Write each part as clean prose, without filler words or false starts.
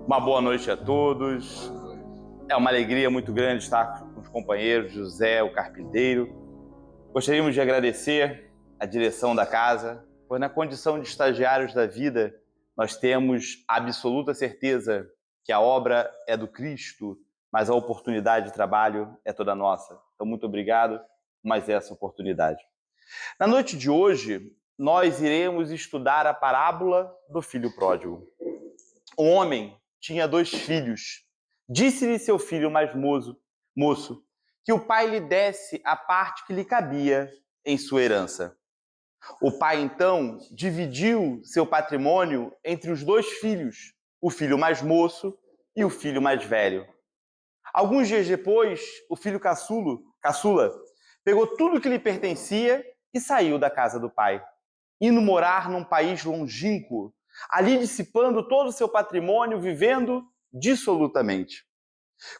Uma boa noite a todos. É uma alegria muito grande estar com os companheiros José, o carpinteiro. Gostaríamos de agradecer a direção da casa, pois na condição de estagiários da vida, nós temos a absoluta certeza que a obra é do Cristo, mas a oportunidade de trabalho é toda nossa. Então, muito obrigado por mais essa oportunidade. Na noite de hoje, nós iremos estudar a parábola do filho pródigo. Um homem tinha 2 filhos. Disse-lhe seu filho mais moço que o pai lhe desse a parte que lhe cabia em sua herança. O pai, então, dividiu seu patrimônio entre os 2 filhos, o filho mais moço e o filho mais velho. Alguns dias depois, o filho caçula pegou tudo que lhe pertencia e saiu da casa do pai, indo morar num país longínquo, ali dissipando todo o seu patrimônio, vivendo dissolutamente.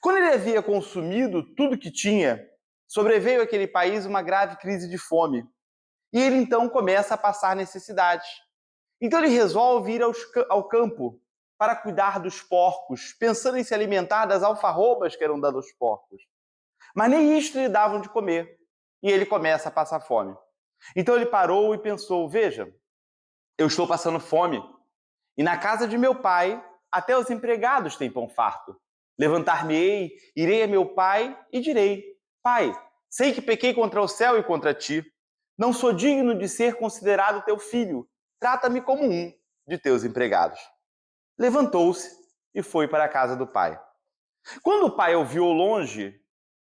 Quando ele havia consumido tudo que tinha, sobreveio àquele país uma grave crise de fome. E ele então começa a passar necessidades. Então ele resolve ir ao campo para cuidar dos porcos, pensando em se alimentar das alfarrobas que eram dadas aos porcos. Mas nem isto lhe davam de comer. E ele começa a passar fome. Então ele parou e pensou, veja, eu estou passando fome. E na casa de meu pai, até os empregados têm pão farto. Levantar-me-ei, irei a meu pai e direi, pai, sei que pequei contra o céu e contra ti. Não sou digno de ser considerado teu filho. Trata-me como um de teus empregados. Levantou-se e foi para a casa do pai. Quando o pai o viu ao longe,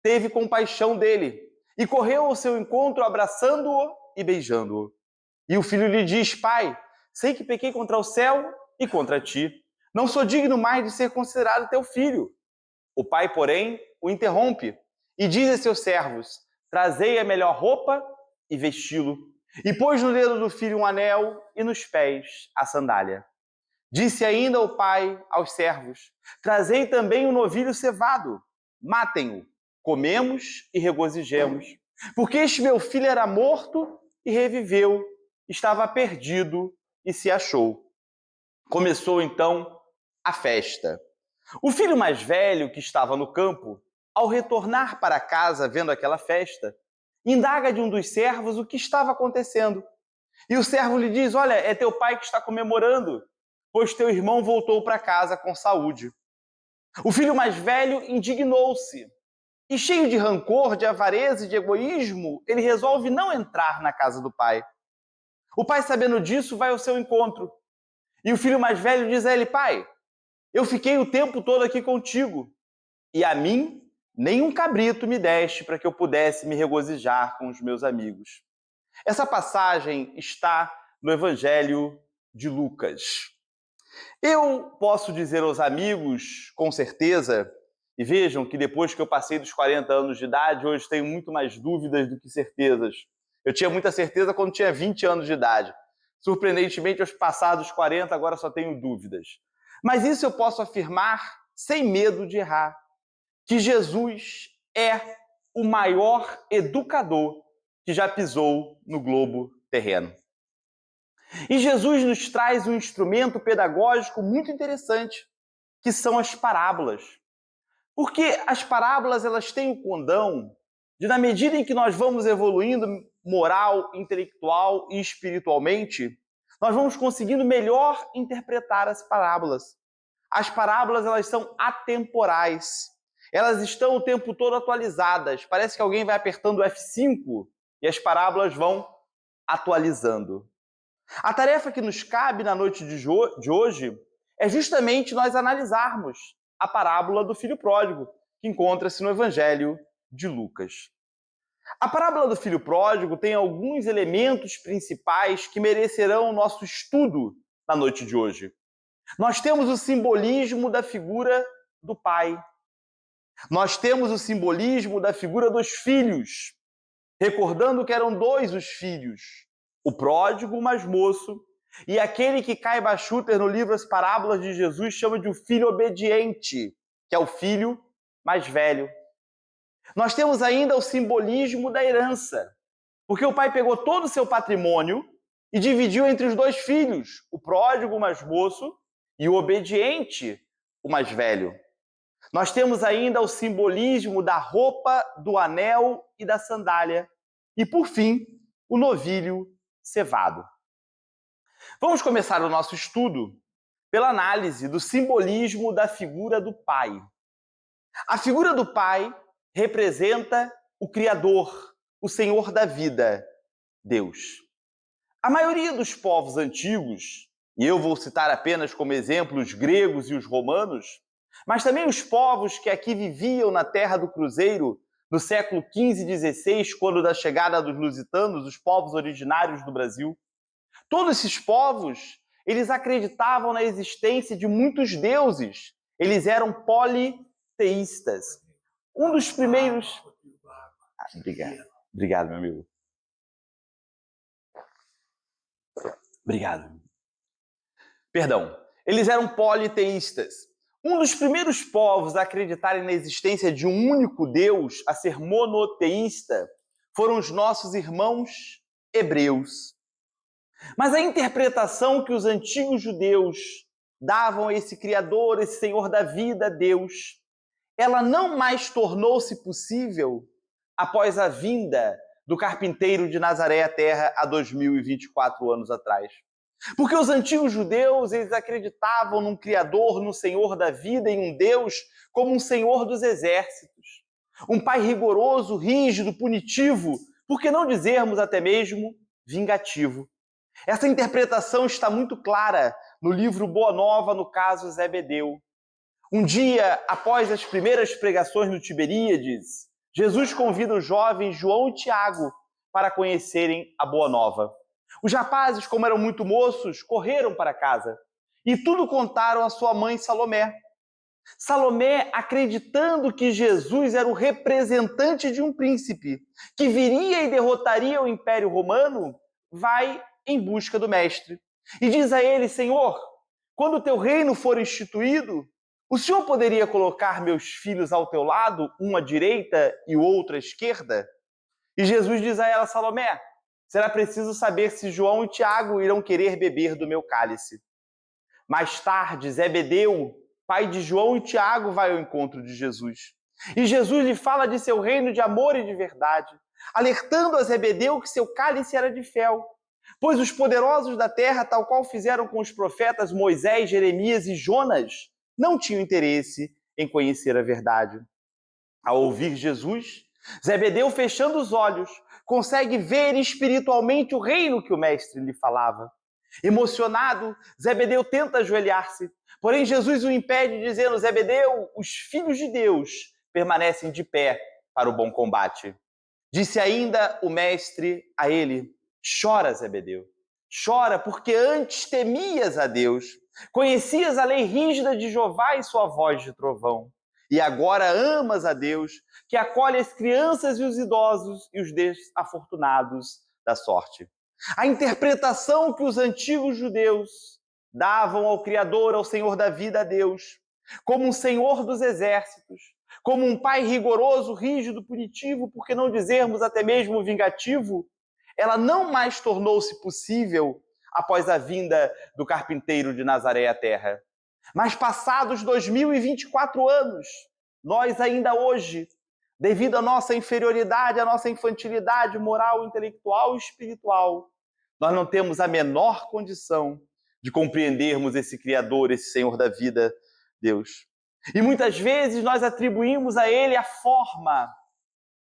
teve compaixão dele e correu ao seu encontro, abraçando-o e beijando-o. E o filho lhe diz, pai, sei que pequei contra o céu e contra ti. Não sou digno mais de ser considerado teu filho. O pai, porém, o interrompe e diz a seus servos, trazei a melhor roupa e vesti-lo. E pôs no dedo do filho um anel e nos pés a sandália. Disse ainda o pai aos servos, trazei também um novilho cevado, matem-o, comemos e regozijemos. Porque este meu filho era morto e reviveu, estava perdido e se achou. Começou então a festa. O filho mais velho, que estava no campo, ao retornar para casa vendo aquela festa, indaga de um dos servos o que estava acontecendo. E o servo lhe diz, olha, é teu pai que está comemorando, pois teu irmão voltou para casa com saúde. O filho mais velho indignou-se e, cheio de rancor, de avareza e de egoísmo, ele resolve não entrar na casa do pai. O pai, sabendo disso, vai ao seu encontro. E o filho mais velho diz a ele, pai, eu fiquei o tempo todo aqui contigo, e a mim nem um cabrito me deste para que eu pudesse me regozijar com os meus amigos. Essa passagem está no Evangelho de Lucas. Eu posso dizer aos amigos, com certeza, e vejam que depois que eu passei dos 40 anos de idade, hoje tenho muito mais dúvidas do que certezas. Eu tinha muita certeza quando tinha 20 anos de idade. Surpreendentemente, aos passados 40, agora só tenho dúvidas. Mas isso eu posso afirmar sem medo de errar, que Jesus é o maior educador que já pisou no globo terreno. E Jesus nos traz um instrumento pedagógico muito interessante, que são as parábolas. Porque as parábolas, elas têm o condão de, na medida em que nós vamos evoluindo moral, intelectual e espiritualmente, nós vamos conseguindo melhor interpretar as parábolas. As parábolas, elas são atemporais. Elas estão o tempo todo atualizadas. Parece que alguém vai apertando o F5 e as parábolas vão atualizando. A tarefa que nos cabe na noite de hoje é justamente nós analisarmos a parábola do filho pródigo, que encontra-se no Evangelho de Lucas. A parábola do filho pródigo tem alguns elementos principais que merecerão o nosso estudo na noite de hoje. Nós temos o simbolismo da figura do pai. Nós temos o simbolismo da figura dos filhos, recordando que eram 2 os filhos, o pródigo, o mais moço, e aquele que Caiba Schutter, no livro As Parábolas de Jesus, chama de o filho obediente, que é o filho mais velho. Nós temos ainda o simbolismo da herança, porque o pai pegou todo o seu patrimônio e dividiu entre os 2 filhos, o pródigo, o mais moço, e o obediente, o mais velho. Nós temos ainda o simbolismo da roupa, do anel e da sandália. E, por fim, o novilho cevado. Vamos começar o nosso estudo pela análise do simbolismo da figura do Pai. A figura do Pai representa o Criador, o Senhor da vida, Deus. A maioria dos povos antigos, e eu vou citar apenas como exemplo os gregos e os romanos, mas também os povos que aqui viviam na Terra do Cruzeiro, no século XV e XVI, quando da chegada dos lusitanos, os povos originários do Brasil. Todos esses povos, eles acreditavam na existência de muitos deuses. Eles eram politeístas. Um dos primeiros... Obrigado, meu amigo. Obrigado. Perdão. Eles eram politeístas. Um dos primeiros povos a acreditarem na existência de um único Deus, a ser monoteísta, foram os nossos irmãos hebreus. Mas a interpretação que os antigos judeus davam a esse Criador, esse Senhor da vida, Deus, ela não mais tornou-se possível após a vinda do carpinteiro de Nazaré à Terra há 2024 anos atrás. Porque os antigos judeus, eles acreditavam num Criador, num Senhor da vida, em um Deus como um Senhor dos exércitos. Um Pai rigoroso, rígido, punitivo, por que não dizermos até mesmo vingativo. Essa interpretação está muito clara no livro Boa Nova, no caso Zebedeu. Um dia, após as primeiras pregações no Tiberíades, Jesus convida os jovens João e Tiago para conhecerem a Boa Nova. Os rapazes, como eram muito moços, correram para casa e tudo contaram à sua mãe Salomé. Salomé, acreditando que Jesus era o representante de um príncipe que viria e derrotaria o Império Romano, vai em busca do mestre. E diz a ele: Senhor, quando o teu reino for instituído, o Senhor poderia colocar meus filhos ao teu lado, um à direita e o outro à esquerda? E Jesus diz a ela: Salomé, será preciso saber se João e Tiago irão querer beber do meu cálice. Mais tarde, Zebedeu, pai de João e Tiago, vai ao encontro de Jesus. E Jesus lhe fala de seu reino de amor e de verdade, alertando a Zebedeu que seu cálice era de fel. Pois os poderosos da terra, tal qual fizeram com os profetas Moisés, Jeremias e Jonas, não tinham interesse em conhecer a verdade. Ao ouvir Jesus, Zebedeu, fechando os olhos, consegue ver espiritualmente o reino que o mestre lhe falava. Emocionado, Zebedeu tenta ajoelhar-se, porém Jesus o impede, dizendo: Zebedeu, os filhos de Deus permanecem de pé para o bom combate. Disse ainda o mestre a ele: chora, Zebedeu, chora, porque antes temias a Deus, conhecias a lei rígida de Jeová e sua voz de trovão, e agora amas a Deus, que acolhe as crianças e os idosos e os desafortunados da sorte. A interpretação que os antigos judeus davam ao Criador, ao Senhor da vida, a Deus, como um Senhor dos exércitos, como um Pai rigoroso, rígido, punitivo, por que não dizermos até mesmo vingativo, ela não mais tornou-se possível após a vinda do carpinteiro de Nazaré à Terra. Mas passados 2024 anos, nós ainda hoje, devido à nossa inferioridade, à nossa infantilidade moral, intelectual e espiritual, nós não temos a menor condição de compreendermos esse Criador, esse Senhor da vida, Deus. E muitas vezes nós atribuímos a Ele a forma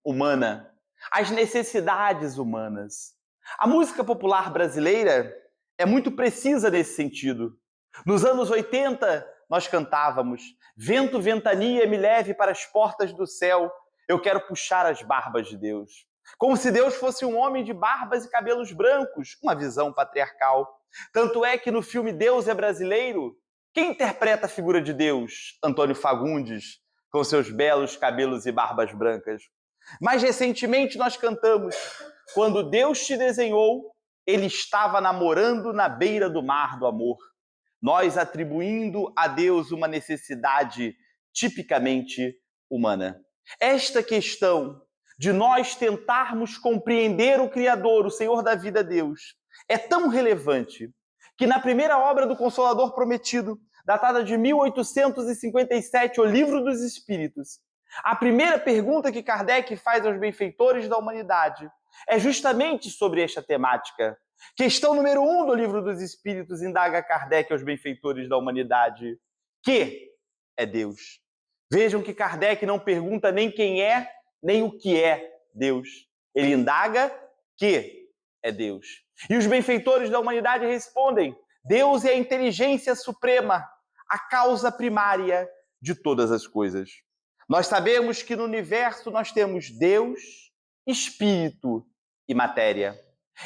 humana, as necessidades humanas. A música popular brasileira é muito precisa nesse sentido. Nos anos 80, nós cantávamos: vento, ventania, me leve para as portas do céu, eu quero puxar as barbas de Deus. Como se Deus fosse um homem de barbas e cabelos brancos, uma visão patriarcal. Tanto é que no filme Deus é Brasileiro, quem interpreta a figura de Deus? Antônio Fagundes, com seus belos cabelos e barbas brancas. Mais recentemente nós cantamos: quando Deus te desenhou, Ele estava namorando na beira do mar do amor. Nós atribuindo a Deus uma necessidade tipicamente humana. Esta questão de nós tentarmos compreender o Criador, o Senhor da vida, Deus, é tão relevante que na primeira obra do Consolador Prometido, datada de 1857, O Livro dos Espíritos. A primeira pergunta que Kardec faz aos benfeitores da humanidade é justamente sobre esta temática. Questão número 1 do Livro dos Espíritos, indaga Kardec aos benfeitores da humanidade: que é Deus? Vejam que Kardec não pergunta nem quem é, nem o que é Deus. Ele indaga que é Deus. E os benfeitores da humanidade respondem: Deus é a inteligência suprema, a causa primária de todas as coisas. Nós sabemos que no universo nós temos Deus, Espírito e matéria.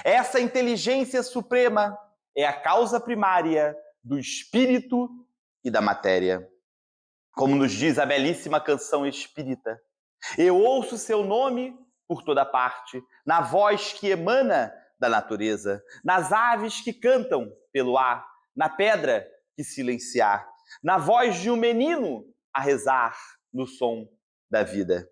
Essa inteligência suprema é a causa primária do Espírito e da matéria. Como nos diz a belíssima canção espírita: eu ouço seu nome por toda parte, na voz que emana da natureza, nas aves que cantam pelo ar, na pedra que silenciar, na voz de um menino a rezar no som da vida.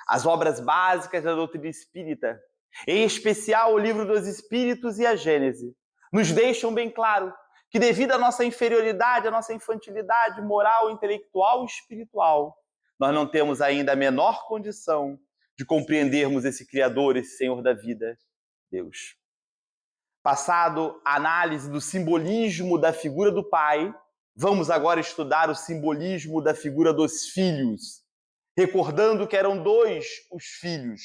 As obras básicas da doutrina espírita, em especial o Livro dos Espíritos e a Gênese, nos deixam bem claro que, devido à nossa inferioridade, à nossa infantilidade moral, intelectual e espiritual, nós não temos ainda a menor condição de compreendermos esse Criador, esse Senhor da vida, Deus. Passado a análise do simbolismo da figura do Pai, vamos agora estudar o simbolismo da figura dos filhos, recordando que eram dois os filhos: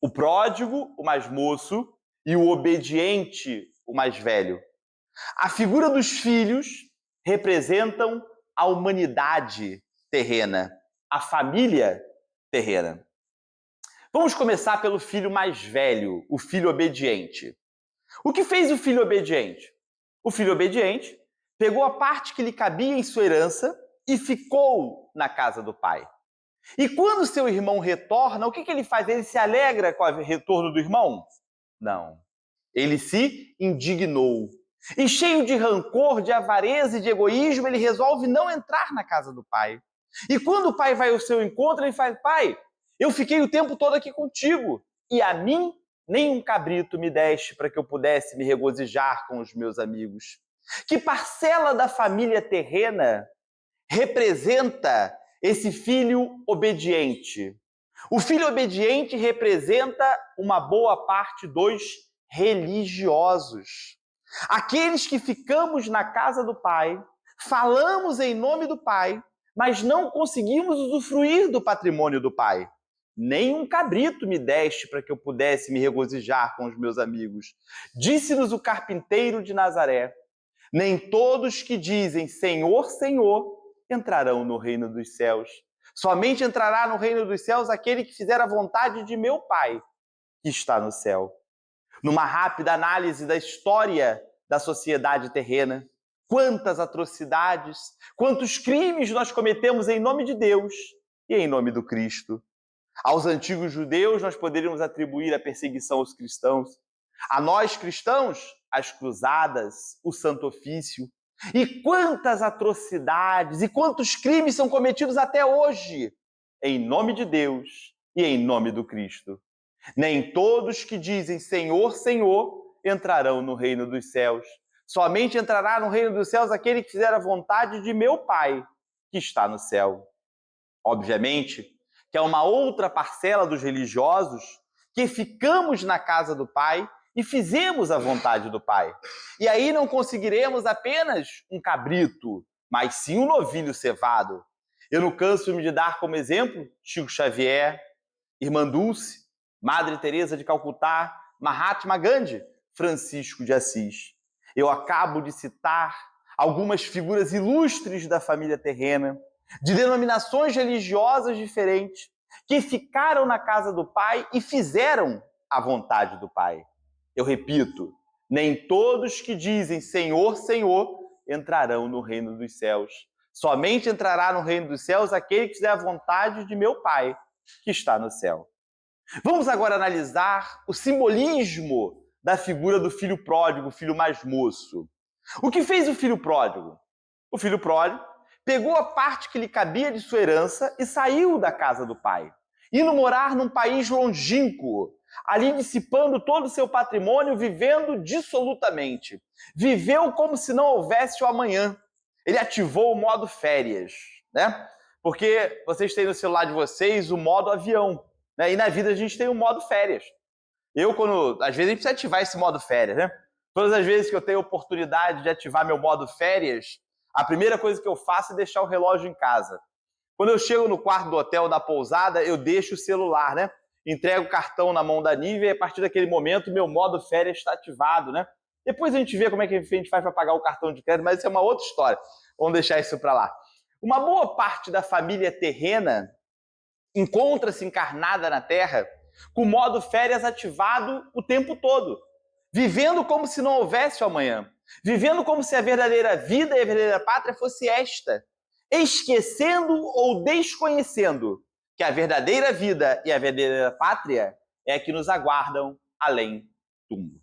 o pródigo, o mais moço, e o obediente, o mais velho. A figura dos filhos representam a humanidade terrena, a família terrena. Vamos começar pelo filho mais velho, o filho obediente. O que fez o filho obediente? O filho obediente pegou a parte que lhe cabia em sua herança e ficou na casa do pai. E quando seu irmão retorna, o que ele faz? Ele se alegra com o retorno do irmão? Não. Ele se indignou. E cheio de rancor, de avareza e de egoísmo, ele resolve não entrar na casa do pai. E quando o pai vai ao seu encontro, ele fala: pai, eu fiquei o tempo todo aqui contigo, e a mim nem um cabrito me deste para que eu pudesse me regozijar com os meus amigos. Que parcela da família terrena representa esse filho obediente? O filho obediente representa uma boa parte dos religiosos. Aqueles que ficamos na casa do Pai, falamos em nome do Pai, mas não conseguimos usufruir do patrimônio do Pai. Nem um cabrito me deste para que eu pudesse me regozijar com os meus amigos. Disse-nos o carpinteiro de Nazaré: nem todos que dizem Senhor, Senhor, entrarão no reino dos céus. Somente entrará no reino dos céus aquele que fizer a vontade de meu Pai, que está no céu. Numa rápida análise da história da sociedade terrena, quantas atrocidades, quantos crimes nós cometemos em nome de Deus e em nome do Cristo. Aos antigos judeus nós poderíamos atribuir a perseguição aos cristãos. A nós cristãos, as cruzadas, o Santo Ofício. E quantas atrocidades e quantos crimes são cometidos até hoje em nome de Deus e em nome do Cristo. Nem todos que dizem Senhor, Senhor, entrarão no reino dos céus. Somente entrará no reino dos céus aquele que fizer a vontade de meu Pai, que está no céu. Obviamente que é uma outra parcela dos religiosos que ficamos na casa do Pai e fizemos a vontade do Pai. E aí não conseguiremos apenas um cabrito, mas sim um novilho cevado. Eu não canso de dar como exemplo Chico Xavier, Irmã Dulce, Madre Teresa de Calcutá, Mahatma Gandhi, Francisco de Assis. Eu acabo de citar algumas figuras ilustres da família terrena, de denominações religiosas diferentes, que ficaram na casa do Pai e fizeram a vontade do Pai. Eu repito, nem todos que dizem Senhor, Senhor, entrarão no reino dos céus. Somente entrará no reino dos céus aquele que fizer a vontade de meu Pai, que está no céu. Vamos agora analisar o simbolismo da figura do filho pródigo, o filho mais moço. O que fez o filho pródigo? O filho pródigo pegou a parte que lhe cabia de sua herança e saiu da casa do pai, indo morar num país longínquo, ali dissipando todo o seu patrimônio, vivendo dissolutamente. Viveu como se não houvesse o amanhã. ele ativou o modo férias, né? Porque vocês têm no celular de vocês o modo avião, né? E na vida a gente tem o modo férias. Às vezes a gente precisa ativar esse modo férias, né? Todas as vezes que eu tenho oportunidade de ativar meu modo férias, a primeira coisa que eu faço é deixar o relógio em casa. Quando eu chego no quarto do hotel, da pousada, eu deixo o celular, né? Entrego o cartão na mão da Nívia e a partir daquele momento meu modo férias está ativado, né? Depois a gente vê como é que a gente faz para pagar o cartão de crédito, mas isso é uma outra história. Vamos deixar isso para lá. Uma boa parte da família terrena encontra-se encarnada na Terra com o modo férias ativado o tempo todo, vivendo como se não houvesse o amanhã, vivendo como se a verdadeira vida e a verdadeira pátria fosse esta, esquecendo ou desconhecendo que a verdadeira vida e a verdadeira pátria é a que nos aguardam além do túmulo.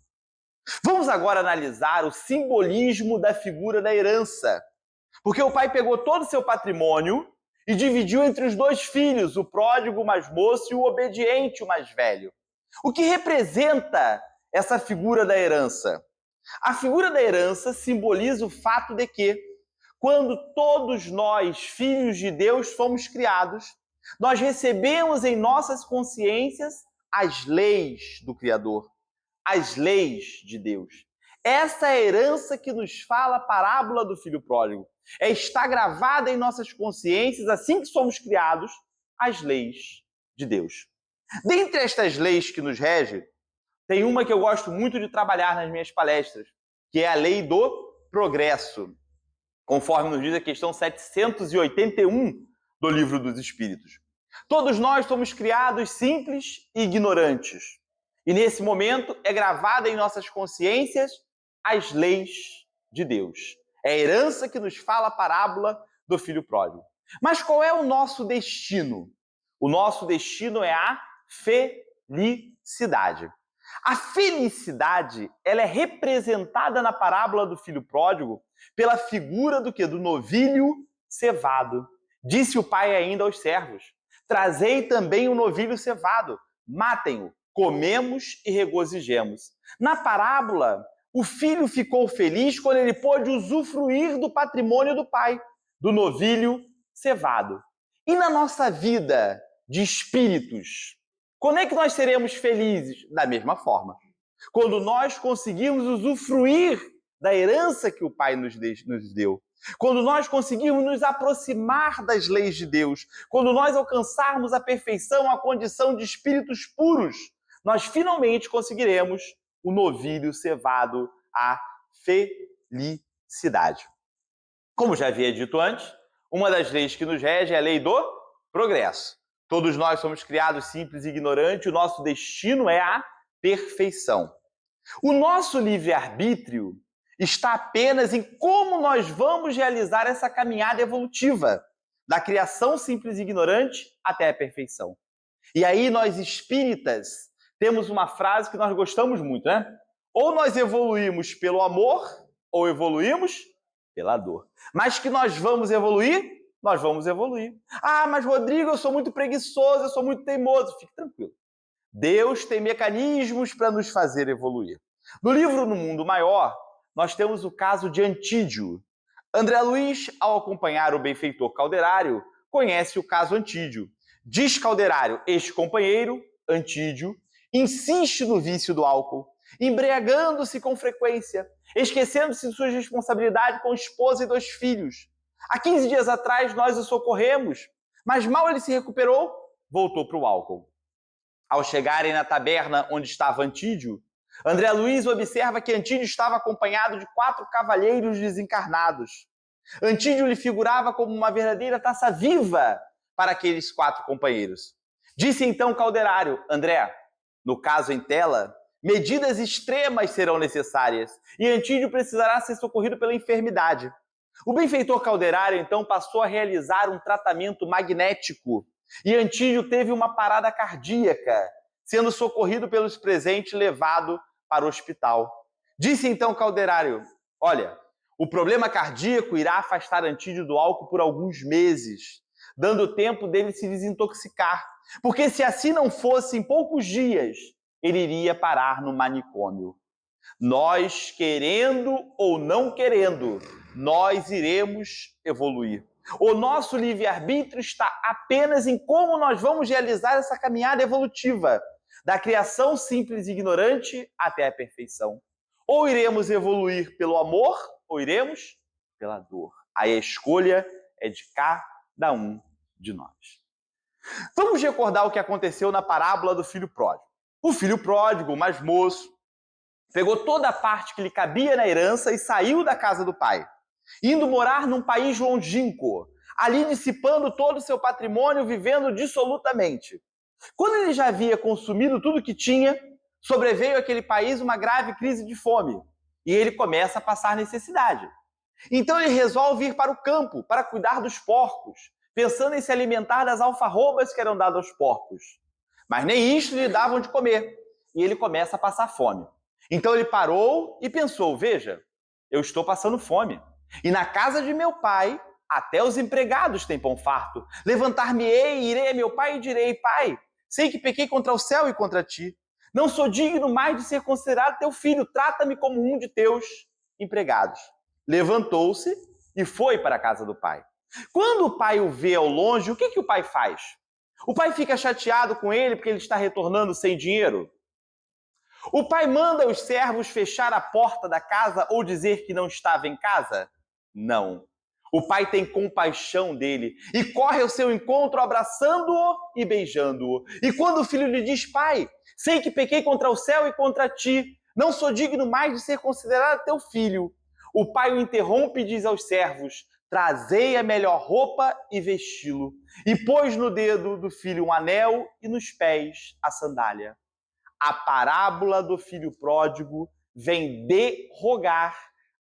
Vamos agora analisar o simbolismo da figura da herança, porque o pai pegou todo o seu patrimônio e dividiu entre os dois filhos, o pródigo, o mais moço, e o obediente, o mais velho. O que representa essa figura da herança? A figura da herança simboliza o fato de que, quando todos nós, filhos de Deus, fomos criados, nós recebemos em nossas consciências as leis do Criador, as leis de Deus. Essa é a herança que nos fala a parábola do filho pródigo. Está gravada em nossas consciências, assim que somos criados, as leis de Deus. Dentre estas leis que nos regem, tem uma que eu gosto muito de trabalhar nas minhas palestras, que é a lei do progresso, conforme nos diz a questão 781 do Livro dos Espíritos. Todos nós somos criados simples e ignorantes. E nesse momento é gravada em nossas consciências as leis de Deus. É a herança que nos fala a parábola do filho pródigo. Mas qual é o nosso destino? O nosso destino é a felicidade. A felicidade, ela é representada na parábola do filho pródigo pela figura do quê? Do novilho cevado. Disse o pai ainda aos servos: trazei também o novilho cevado, matem-o, comemos e regozijemos. Na parábola, o filho ficou feliz quando ele pôde usufruir do patrimônio do pai, do novilho cevado. E na nossa vida de espíritos, quando é que nós seremos felizes? Da mesma forma. Quando nós conseguirmos usufruir da herança que o Pai nos deu. Quando nós conseguirmos nos aproximar das leis de Deus. Quando nós alcançarmos a perfeição, a condição de espíritos puros, nós finalmente conseguiremos o novilho cevado, a felicidade. Como já havia dito antes, uma das leis que nos rege é a lei do progresso. Todos nós somos criados simples e ignorantes, o nosso destino é a perfeição. O nosso livre-arbítrio está apenas em como nós vamos realizar essa caminhada evolutiva, da criação simples e ignorante até a perfeição. E aí nós espíritas temos uma frase que nós gostamos muito, né? Ou nós evoluímos pelo amor, ou evoluímos pela dor. Mas que nós vamos evoluir? Nós vamos evoluir. Ah, mas Rodrigo, eu sou muito preguiçoso, eu sou muito teimoso. Fique tranquilo. Deus tem mecanismos para nos fazer evoluir. No livro No Mundo Maior, nós temos o caso de Antídio. André Luiz, ao acompanhar o benfeitor Calderário, conhece o caso Antídio. Diz Calderário, este companheiro, Antídio, insiste no vício do álcool, embriagando-se com frequência, esquecendo-se de suas responsabilidades com esposa e 2 filhos. Há 15 dias atrás nós o socorremos, mas mal ele se recuperou, voltou para o álcool. Ao chegarem na taberna onde estava Antídio, André Luiz observa que Antídio estava acompanhado de 4 cavalheiros desencarnados. Antídio lhe figurava como uma verdadeira taça viva para aqueles 4 companheiros. Disse então Calderário: André, no caso em tela, medidas extremas serão necessárias e Antídio precisará ser socorrido pela enfermidade. O benfeitor Calderário, então, passou a realizar um tratamento magnético e Antídio teve uma parada cardíaca, sendo socorrido pelos presentes e levado para o hospital. Disse então Calderário: olha, o problema cardíaco irá afastar Antídio do álcool por alguns meses, dando tempo dele se desintoxicar, porque se assim não fosse, em poucos dias, ele iria parar no manicômio. Nós, querendo ou não querendo, nós iremos evoluir. O nosso livre-arbítrio está apenas em como nós vamos realizar essa caminhada evolutiva, da criação simples e ignorante até a perfeição. Ou iremos evoluir pelo amor, ou iremos pela dor. Aí a escolha é de cada um de nós. Vamos recordar o que aconteceu na parábola do filho pródigo. O filho pródigo, mais moço, pegou toda a parte que lhe cabia na herança e saiu da casa do pai, indo morar num país longínquo, ali dissipando todo o seu patrimônio, vivendo dissolutamente. Quando ele já havia consumido tudo que tinha, sobreveio àquele país uma grave crise de fome, e ele começa a passar necessidade. Então ele resolve ir para o campo para cuidar dos porcos, pensando em se alimentar das alfarrobas que eram dadas aos porcos. Mas nem isto lhe davam de comer, e ele começa a passar fome. Então ele parou e pensou, veja, eu estou passando fome, e na casa de meu pai, até os empregados têm pão farto. Levantar-me-ei e irei a meu pai e direi, pai, sei que pequei contra o céu e contra ti. Não sou digno mais de ser considerado teu filho, trata-me como um de teus empregados. Levantou-se e foi para a casa do pai. Quando o pai o vê ao longe, o que o pai faz? O pai fica chateado com ele porque ele está retornando sem dinheiro? O pai manda os servos fechar a porta da casa ou dizer que não estava em casa? Não. O pai tem compaixão dele e corre ao seu encontro abraçando-o e beijando-o. E quando o filho lhe diz, pai, sei que pequei contra o céu e contra ti, não sou digno mais de ser considerado teu filho. O pai o interrompe e diz aos servos, trazei a melhor roupa e vesti-lo. E pôs no dedo do filho um anel e nos pés a sandália. A parábola do filho pródigo vem derrogar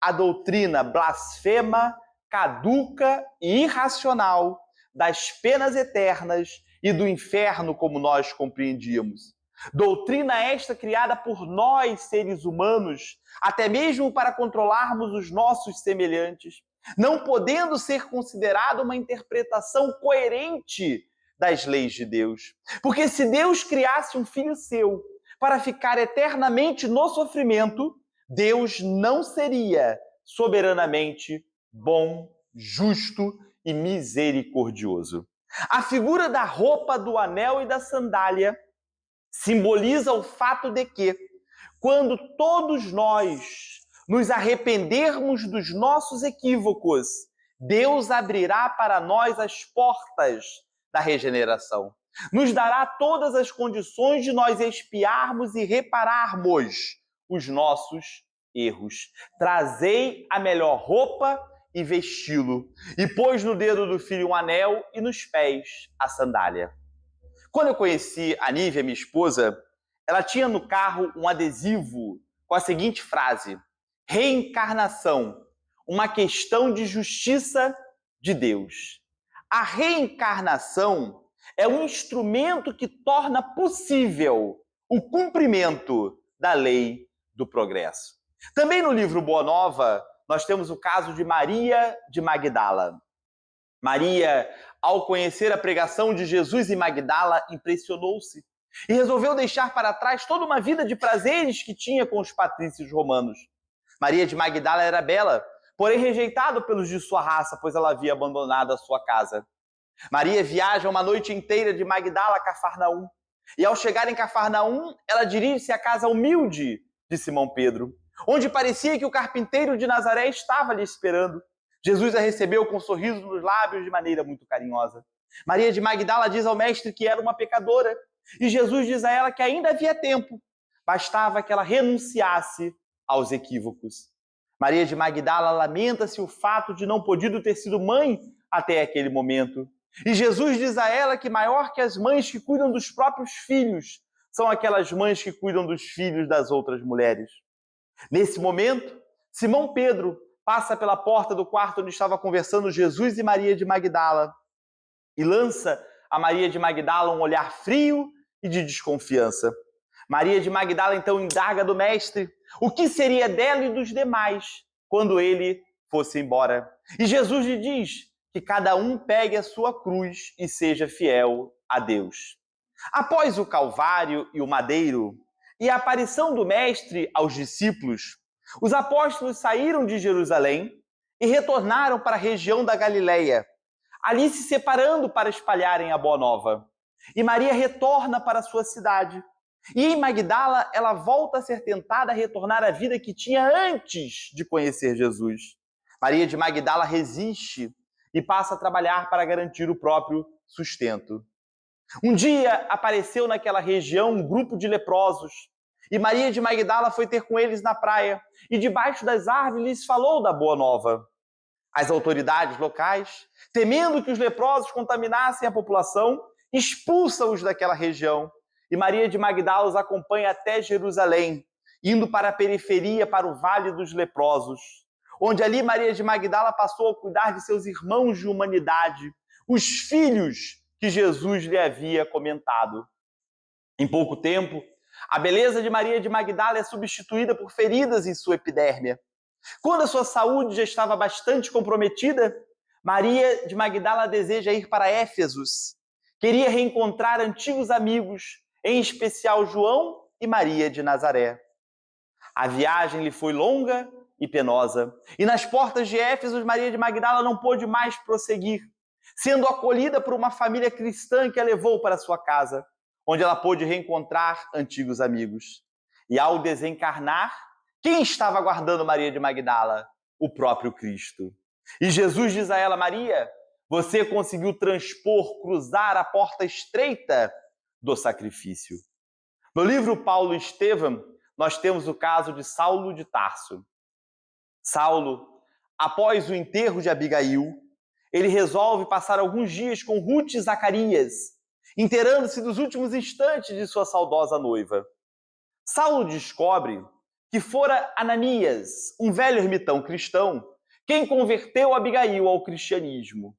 a doutrina blasfema, caduca e irracional das penas eternas e do inferno como nós compreendíamos. Doutrina esta criada por nós, seres humanos, até mesmo para controlarmos os nossos semelhantes, não podendo ser considerada uma interpretação coerente das leis de Deus. Porque se Deus criasse um filho seu para ficar eternamente no sofrimento, Deus não seria soberanamente bom, justo e misericordioso. A figura da roupa, do anel e da sandália simboliza o fato de que, quando todos nós nos arrependermos dos nossos equívocos, Deus abrirá para nós as portas da regeneração. Nos dará todas as condições de nós expiarmos e repararmos os nossos erros. Trazei a melhor roupa e vesti-lo, e pôs no dedo do filho um anel e nos pés a sandália. Quando eu conheci a Nívia, minha esposa, ela tinha no carro um adesivo com a seguinte frase: reencarnação, uma questão de justiça de Deus. A reencarnação é um instrumento que torna possível o cumprimento da lei do progresso. Também no livro Boa Nova, nós temos o caso de Maria de Magdala. Maria, ao conhecer a pregação de Jesus em Magdala, impressionou-se e resolveu deixar para trás toda uma vida de prazeres que tinha com os patrícios romanos. Maria de Magdala era bela, porém rejeitada pelos de sua raça, pois ela havia abandonado a sua casa. Maria viaja uma noite inteira de Magdala a Cafarnaum, e ao chegar em Cafarnaum, ela dirige-se à casa humilde de Simão Pedro, onde parecia que o carpinteiro de Nazaré estava lhe esperando. Jesus a recebeu com um sorriso nos lábios de maneira muito carinhosa. Maria de Magdala diz ao mestre que era uma pecadora, e Jesus diz a ela que ainda havia tempo, bastava que ela renunciasse aos equívocos. Maria de Magdala lamenta-se o fato de não podido ter sido mãe até aquele momento. E Jesus diz a ela que maior que as mães que cuidam dos próprios filhos são aquelas mães que cuidam dos filhos das outras mulheres. Nesse momento, Simão Pedro passa pela porta do quarto onde estava conversando Jesus e Maria de Magdala e lança a Maria de Magdala um olhar frio e de desconfiança. Maria de Magdala então indaga do mestre o que seria dela e dos demais quando ele fosse embora. E Jesus lhe diz que cada um pegue a sua cruz e seja fiel a Deus. Após o Calvário e o Madeiro e a aparição do mestre aos discípulos, os apóstolos saíram de Jerusalém e retornaram para a região da Galileia, ali se separando para espalharem a boa nova. E Maria retorna para a sua cidade. E em Magdala, ela volta a ser tentada a retornar à vida que tinha antes de conhecer Jesus. Maria de Magdala resiste e passa a trabalhar para garantir o próprio sustento. Um dia apareceu naquela região um grupo de leprosos, e Maria de Magdala foi ter com eles na praia, e debaixo das árvores lhes falou da boa nova. As autoridades locais, temendo que os leprosos contaminassem a população, expulsam-os daquela região. E Maria de Magdala os acompanha até Jerusalém, indo para a periferia, para o Vale dos Leprosos, onde ali Maria de Magdala passou a cuidar de seus irmãos de humanidade, os filhos que Jesus lhe havia comentado. Em pouco tempo, a beleza de Maria de Magdala é substituída por feridas em sua epidérmia. Quando a sua saúde já estava bastante comprometida, Maria de Magdala deseja ir para Éfesos. Queria reencontrar antigos amigos, em especial João e Maria de Nazaré. A viagem lhe foi longa e penosa, e nas portas de Éfesos, Maria de Magdala não pôde mais prosseguir, sendo acolhida por uma família cristã que a levou para sua casa, onde ela pôde reencontrar antigos amigos. E ao desencarnar, quem estava aguardando Maria de Magdala? O próprio Cristo. E Jesus diz a ela: Maria, você conseguiu transpor, cruzar a porta estreita do sacrifício. No livro Paulo e Estevão, nós temos o caso de Saulo de Tarso. Saulo, após o enterro de Abigail, ele resolve passar alguns dias com Ruth e Zacarias, inteirando-se dos últimos instantes de sua saudosa noiva. Saulo descobre que fora Ananias, um velho ermitão cristão, quem converteu Abigail ao cristianismo.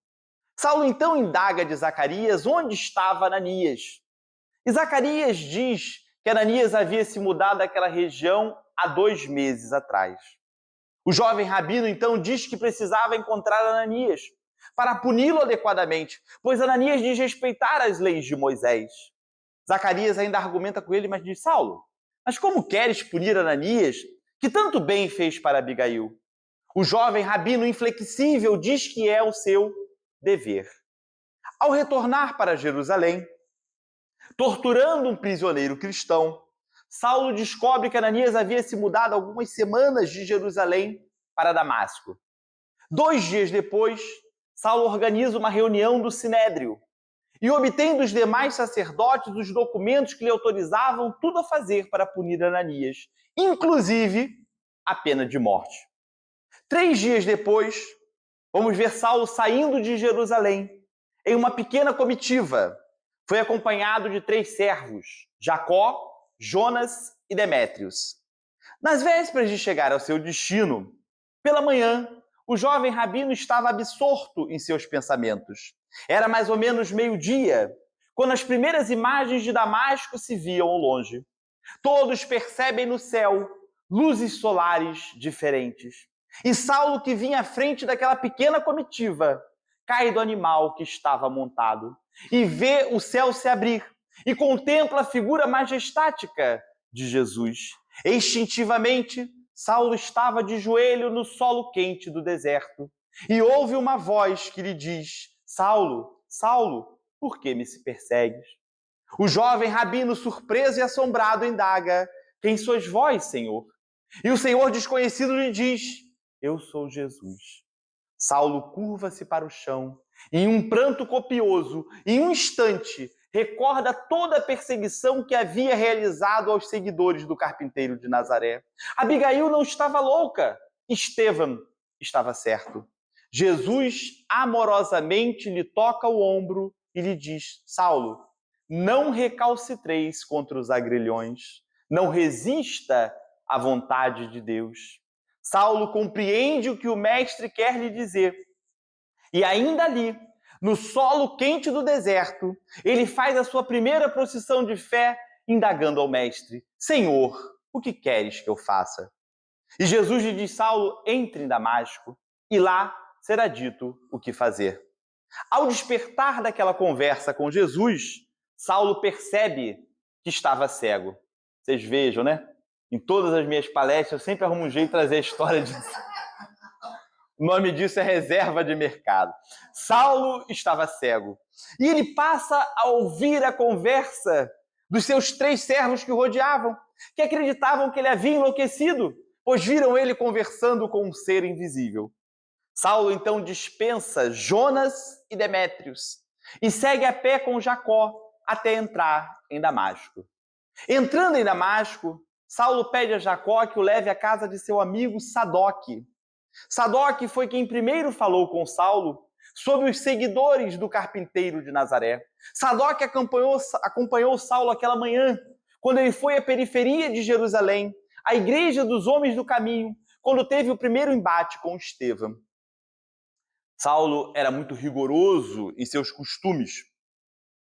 Saulo então indaga de Zacarias onde estava Ananias. E Zacarias diz que Ananias havia se mudado daquela região há 2 meses atrás. O jovem rabino então diz que precisava encontrar Ananias para puni-lo adequadamente, pois Ananias diz respeitar as leis de Moisés. Zacarias ainda argumenta com ele, mas diz: Saulo, mas como queres punir Ananias, que tanto bem fez para Abigail? O jovem rabino inflexível diz que é o seu dever. Ao retornar para Jerusalém, torturando um prisioneiro cristão, Saulo descobre que Ananias havia se mudado algumas semanas de Jerusalém para Damasco. 2 dias depois, Saulo organiza uma reunião do Sinédrio e obtém dos demais sacerdotes os documentos que lhe autorizavam tudo a fazer para punir Ananias, inclusive a pena de morte. 3 dias depois, vamos ver Saulo saindo de Jerusalém em uma pequena comitiva. Foi acompanhado de 3 servos, Jacó, Jonas e Demétrios. Nas vésperas de chegar ao seu destino, pela manhã, o jovem rabino estava absorto em seus pensamentos. Era mais ou menos meio-dia, quando as primeiras imagens de Damasco se viam ao longe. Todos percebem no céu luzes solares diferentes. E Saulo, que vinha à frente daquela pequena comitiva, cai do animal que estava montado e vê o céu se abrir e contempla a figura majestática de Jesus. Instintivamente, Saulo estava de joelho no solo quente do deserto e ouve uma voz que lhe diz: Saulo, Saulo, por que me persegues? O jovem rabino, surpreso e assombrado, indaga: Quem sois vós, Senhor? E o Senhor desconhecido lhe diz: Eu sou Jesus. Saulo curva-se para o chão e, em um pranto copioso, em um instante, recorda toda a perseguição que havia realizado aos seguidores do carpinteiro de Nazaré. Abigail não estava louca, Estevão estava certo. Jesus amorosamente lhe toca o ombro e lhe diz: Saulo, não recalcitreis contra os agrilhões, não resista à vontade de Deus. Saulo compreende o que o mestre quer lhe dizer. E ainda ali, no solo quente do deserto, ele faz a sua primeira procissão de fé, indagando ao mestre: Senhor, o que queres que eu faça? E Jesus lhe diz: Saulo, entre em Damasco, e lá será dito o que fazer. Ao despertar daquela conversa com Jesus, Saulo percebe que estava cego. Vocês vejam, né? Em todas as minhas palestras, eu sempre arrumo um jeito de trazer a história disso. O nome disso é reserva de mercado. Saulo estava cego. E ele passa a ouvir a conversa dos seus 3 servos que o rodeavam, que acreditavam que ele havia enlouquecido, pois viram ele conversando com um ser invisível. Saulo então dispensa Jonas e Demétrios e segue a pé com Jacó até entrar em Damasco. Entrando em Damasco, Saulo pede a Jacó que o leve à casa de seu amigo Sadoque. Sadoque foi quem primeiro falou com Saulo sobre os seguidores do carpinteiro de Nazaré. Sadoque acompanhou Saulo aquela manhã, quando ele foi à periferia de Jerusalém, à igreja dos homens do caminho, quando teve o primeiro embate com Estevão. Saulo era muito rigoroso em seus costumes.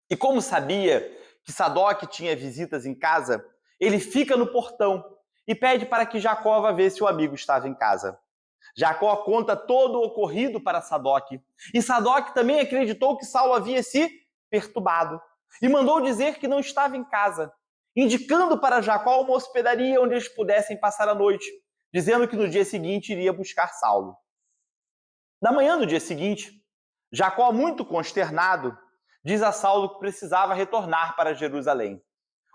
E como sabia que Sadoque tinha visitas em casa, ele fica no portão e pede para que Jacó vá ver se o amigo estava em casa. Jacó conta todo o ocorrido para Sadoque, e Sadoque também acreditou que Saulo havia se perturbado e mandou dizer que não estava em casa, indicando para Jacó uma hospedaria onde eles pudessem passar a noite, dizendo que no dia seguinte iria buscar Saulo. Na manhã do dia seguinte, Jacó, muito consternado, diz a Saulo que precisava retornar para Jerusalém.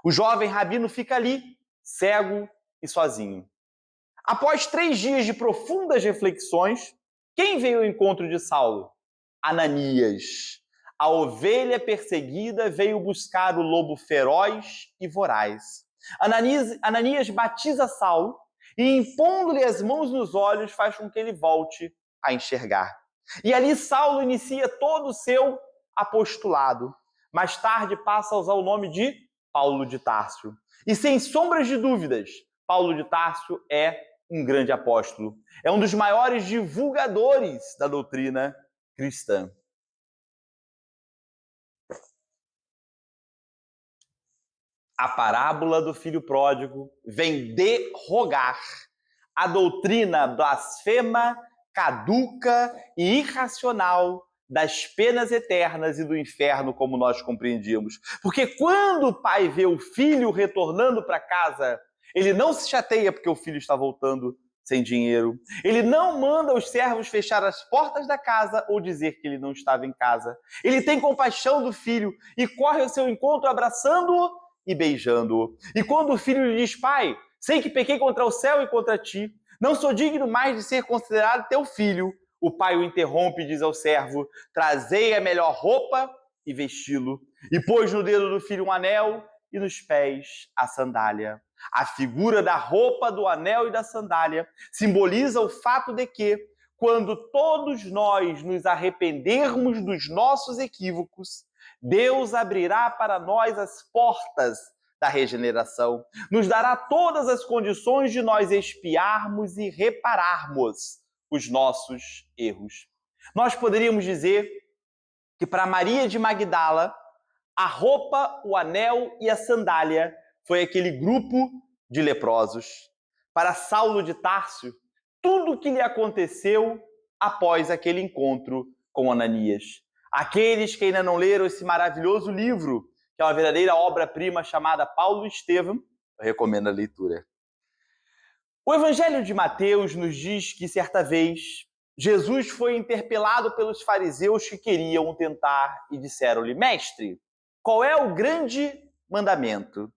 O jovem rabino fica ali, cego e sozinho. Após 3 dias de profundas reflexões, quem veio ao encontro de Saulo? Ananias. A ovelha perseguida veio buscar o lobo feroz e voraz. Ananias batiza Saulo e, impondo-lhe as mãos nos olhos, faz com que ele volte a enxergar. E ali Saulo inicia todo o seu apostolado. Mais tarde passa a usar o nome de Paulo de Tarso. E sem sombras de dúvidas, Paulo de Tarso é um grande apóstolo. É um dos maiores divulgadores da doutrina cristã. A parábola do filho pródigo vem derrogar a doutrina blasfema, caduca e irracional das penas eternas e do inferno, como nós compreendíamos. Porque quando o pai vê o filho retornando para casa, ele não se chateia porque o filho está voltando sem dinheiro. Ele não manda os servos fechar as portas da casa ou dizer que ele não estava em casa. Ele tem compaixão do filho e corre ao seu encontro abraçando-o e beijando-o. E quando o filho lhe diz: pai, sei que pequei contra o céu e contra ti, não sou digno mais de ser considerado teu filho, o pai o interrompe e diz ao servo: trazei a melhor roupa e vesti-lo. E pôs no dedo do filho um anel e nos pés a sandália. A figura da roupa, do anel e da sandália simboliza o fato de que, quando todos nós nos arrependermos dos nossos equívocos, Deus abrirá para nós as portas da regeneração, nos dará todas as condições de nós expiarmos e repararmos os nossos erros. Nós poderíamos dizer que para Maria de Magdala, a roupa, o anel e a sandália foi aquele grupo de leprosos. Para Saulo de Tarso, tudo o que lhe aconteceu após aquele encontro com Ananias. Aqueles que ainda não leram esse maravilhoso livro, que é uma verdadeira obra-prima chamada Paulo e Estevão, eu recomendo a leitura. O Evangelho de Mateus nos diz que, certa vez, Jesus foi interpelado pelos fariseus que queriam o tentar e disseram-lhe: mestre, qual é o grande mandamento?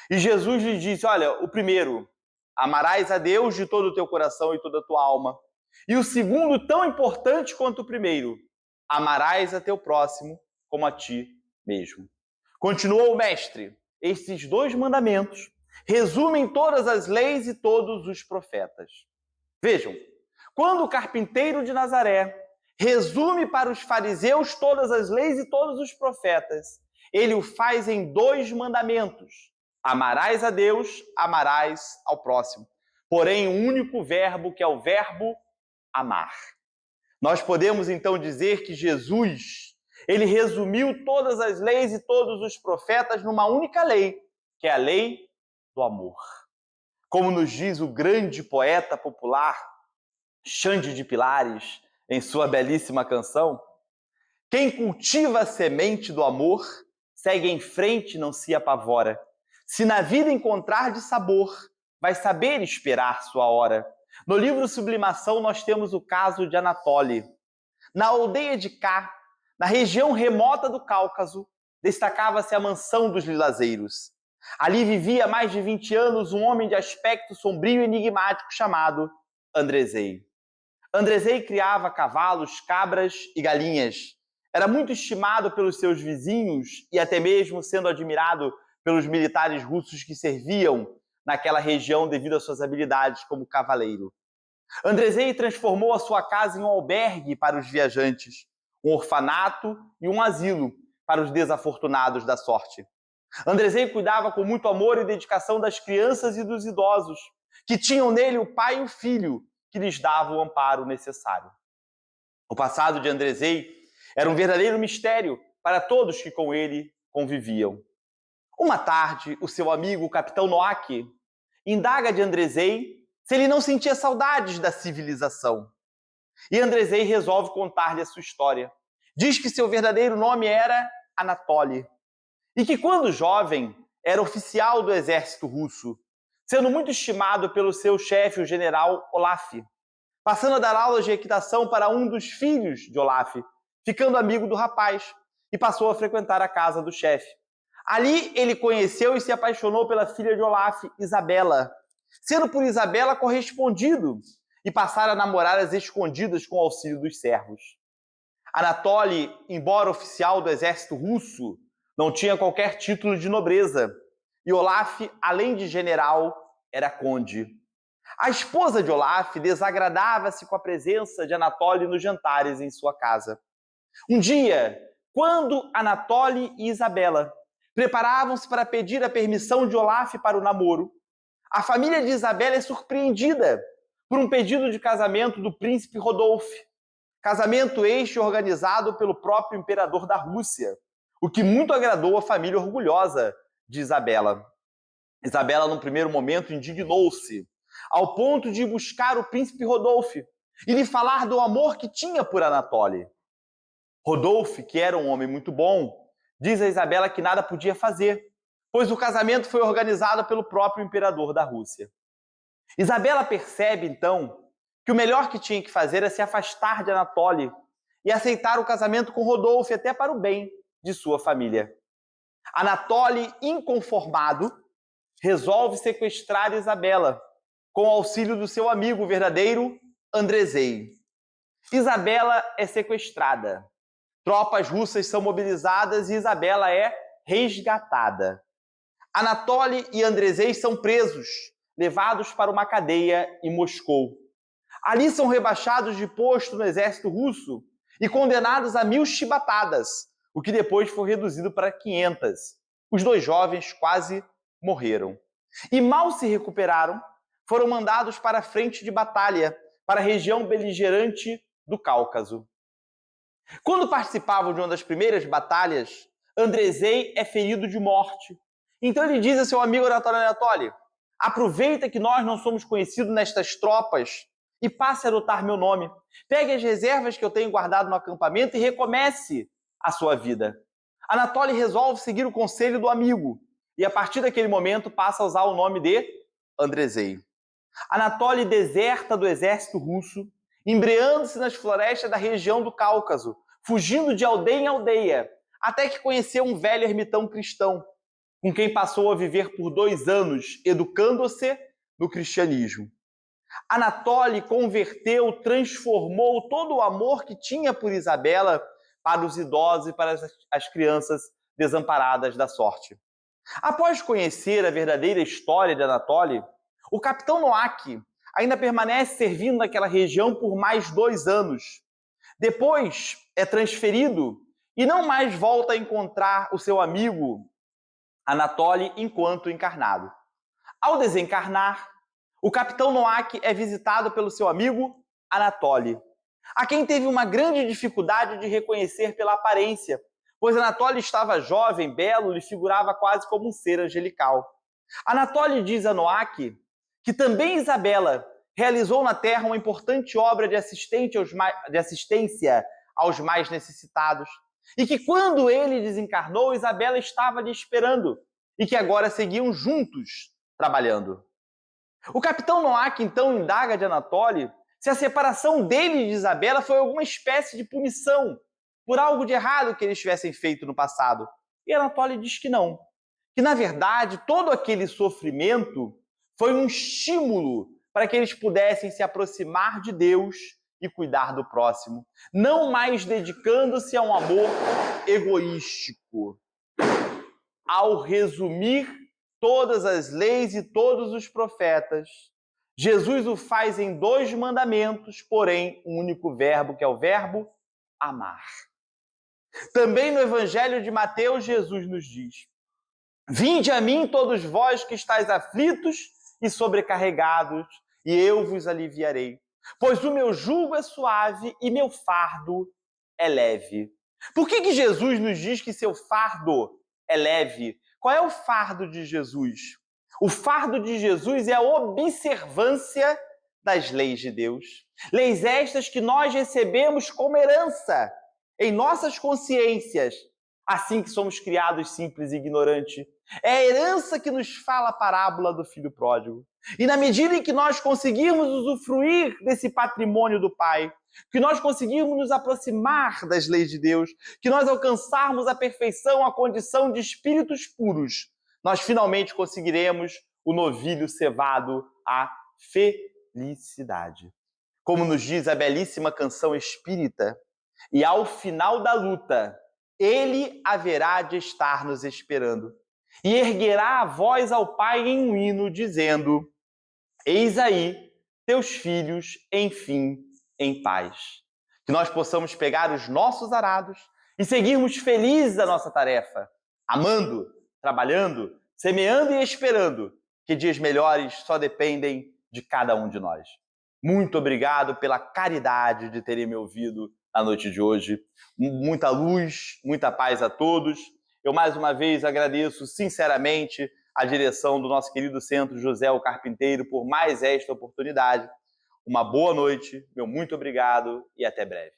E Jesus lhe disse: olha, o primeiro, amarás a Deus de todo o teu coração e toda a tua alma. E o segundo, tão importante quanto o primeiro, amarás a teu próximo como a ti mesmo. Continuou o mestre: estes 2 mandamentos resumem todas as leis e todos os profetas. Vejam, quando o carpinteiro de Nazaré resume para os fariseus todas as leis e todos os profetas, ele o faz em 2 mandamentos. Amarás a Deus, amarás ao próximo. Porém, um único verbo, que é o verbo amar. Nós podemos então dizer que Jesus, ele resumiu todas as leis e todos os profetas numa única lei, que é a lei do amor. Como nos diz o grande poeta popular Xande de Pilares, em sua belíssima canção: quem cultiva a semente do amor, segue em frente e não se apavora. Se na vida encontrar de sabor, vai saber esperar sua hora. No livro Sublimação, nós temos o caso de Anatoly. Na aldeia de Cá, na região remota do Cáucaso, destacava-se a mansão dos lilazeiros. Ali vivia há mais de 20 anos um homem de aspecto sombrio e enigmático chamado Andrezei. Andrezei criava cavalos, cabras e galinhas. Era muito estimado pelos seus vizinhos e até mesmo sendo admirado pelos militares russos que serviam naquela região devido às suas habilidades como cavaleiro. Andrezei transformou a sua casa em um albergue para os viajantes, um orfanato e um asilo para os desafortunados da sorte. Andrezei cuidava com muito amor e dedicação das crianças e dos idosos, que tinham nele o pai e o filho, que lhes dava o amparo necessário. O passado de Andrezei era um verdadeiro mistério para todos que com ele conviviam. Uma tarde, o seu amigo, o capitão Noack, indaga de Andrezei se ele não sentia saudades da civilização. E Andrezei resolve contar-lhe a sua história. Diz que seu verdadeiro nome era Anatoly e que, quando jovem, era oficial do exército russo, sendo muito estimado pelo seu chefe, o general Olaf, passando a dar aulas de equitação para um dos filhos de Olaf, ficando amigo do rapaz, e passou a frequentar a casa do chefe. Ali ele conheceu e se apaixonou pela filha de Olaf, Isabela, sendo por Isabela correspondido e passaram a namorar às escondidas com o auxílio dos servos. Anatoly, embora oficial do exército russo, não tinha qualquer título de nobreza, e Olaf, além de general, era conde. A esposa de Olaf desagradava-se com a presença de Anatoly nos jantares em sua casa. Um dia, quando Anatoly e Isabela preparavam-se para pedir a permissão de Olaf para o namoro, a família de Isabela é surpreendida por um pedido de casamento do príncipe Rodolfo, casamento este organizado pelo próprio imperador da Rússia, o que muito agradou a família orgulhosa de Isabela. Isabela, num primeiro momento, indignou-se, ao ponto de buscar o príncipe Rodolfo e lhe falar do amor que tinha por Anatoly. Rodolfo, que era um homem muito bom, diz a Isabela que nada podia fazer, pois o casamento foi organizado pelo próprio imperador da Rússia. Isabela percebe, então, que o melhor que tinha que fazer é se afastar de Anatoly e aceitar o casamento com Rodolfo, até para o bem de sua família. Anatoly, inconformado, resolve sequestrar Isabela, com o auxílio do seu amigo verdadeiro, Andrezei. Isabela é sequestrada. Tropas russas são mobilizadas e Isabela é resgatada. Anatoly e Andrezei são presos, levados para uma cadeia em Moscou. Ali são rebaixados de posto no exército russo e condenados a 1000 chibatadas, o que depois foi reduzido para 500. Os dois jovens quase morreram. E mal se recuperaram, foram mandados para a frente de batalha, para a região beligerante do Cáucaso. Quando participavam de uma das primeiras batalhas, Andrezei é ferido de morte. Então ele diz a seu amigo Anatoly: aproveita que nós não somos conhecidos nestas tropas e passe a adotar meu nome. Pegue as reservas que eu tenho guardado no acampamento e recomece a sua vida. Anatoly resolve seguir o conselho do amigo e, a partir daquele momento, passa a usar o nome de Andrezei. Anatoly deserta do exército russo, embreando-se nas florestas da região do Cáucaso, fugindo de aldeia em aldeia, até que conheceu um velho ermitão cristão, com quem passou a viver por 2 anos, educando-se no cristianismo. Anatoly converteu, transformou todo o amor que tinha por Isabela para os idosos e para as crianças desamparadas da sorte. Após conhecer a verdadeira história de Anatoly, o capitão Noack ainda permanece servindo naquela região por mais 2 anos. Depois é transferido e não mais volta a encontrar o seu amigo Anatoly enquanto encarnado. Ao desencarnar, o capitão Noack é visitado pelo seu amigo Anatoly, a quem teve uma grande dificuldade de reconhecer pela aparência, pois Anatoly estava jovem, belo, lhe figurava quase como um ser angelical. Anatoly diz a Noack que também Isabela realizou na Terra uma importante obra de assistência aos mais necessitados, e que quando ele desencarnou, Isabela estava lhe esperando, e que agora seguiam juntos trabalhando. O capitão Noack, então, indaga de Anatoly se a separação dele de Isabela foi alguma espécie de punição por algo de errado que eles tivessem feito no passado. E Anatoly diz que não. Que, na verdade, todo aquele sofrimento foi um estímulo para que eles pudessem se aproximar de Deus e cuidar do próximo, não mais dedicando-se a um amor egoístico. Ao resumir todas as leis e todos os profetas, Jesus o faz em 2 mandamentos, porém um único verbo, que é o verbo amar. Também no Evangelho de Mateus, Jesus nos diz: vinde a mim todos vós que estáis aflitos e sobrecarregados, e eu vos aliviarei. Pois o meu jugo é suave e meu fardo é leve. Por que Jesus nos diz que seu fardo é leve? Qual é o fardo de Jesus? O fardo de Jesus é a observância das leis de Deus. Leis estas que nós recebemos como herança em nossas consciências, assim que somos criados simples e ignorantes. É a herança que nos fala a parábola do filho pródigo. E na medida em que nós conseguirmos usufruir desse patrimônio do Pai, que nós conseguirmos nos aproximar das leis de Deus, que nós alcançarmos a perfeição, a condição de espíritos puros, nós finalmente conseguiremos o novilho cevado, a felicidade. Como nos diz a belíssima canção espírita, e ao final da luta, ele haverá de estar nos esperando e erguerá a voz ao Pai em um hino, dizendo: eis aí teus filhos, enfim, em paz. Que nós possamos pegar os nossos arados e seguirmos felizes a nossa tarefa, amando, trabalhando, semeando e esperando, que dias melhores só dependem de cada um de nós. Muito obrigado pela caridade de terem me ouvido na noite de hoje. Muita luz, muita paz a todos. Eu mais uma vez agradeço sinceramente a direção do nosso querido Centro José o Carpinteiro por mais esta oportunidade. Uma boa noite, meu muito obrigado e até breve.